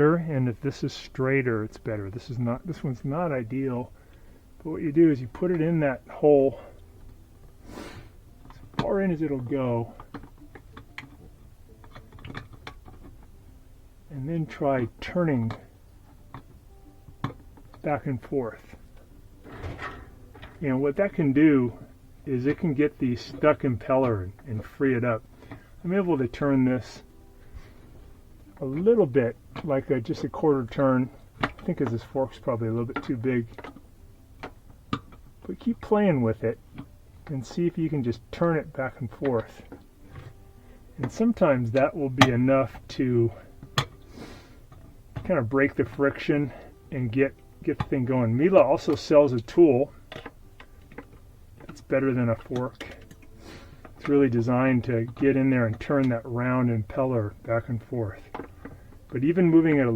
and if this is straighter, it's better. This one's not ideal. But what you do is you put it in that hole as far in as it'll go, and then try turning back and forth. What that can do is it can get the stuck impeller and free it up. I'm able to turn this a little bit, like just a quarter turn. I think because this fork's probably a little bit too big. But keep playing with it and see if you can just turn it back and forth. And sometimes that will be enough to kind of break the friction and get the thing going. Miele also sells a tool that's better than a fork. It's really designed to get in there and turn that round impeller back and forth. But even moving it a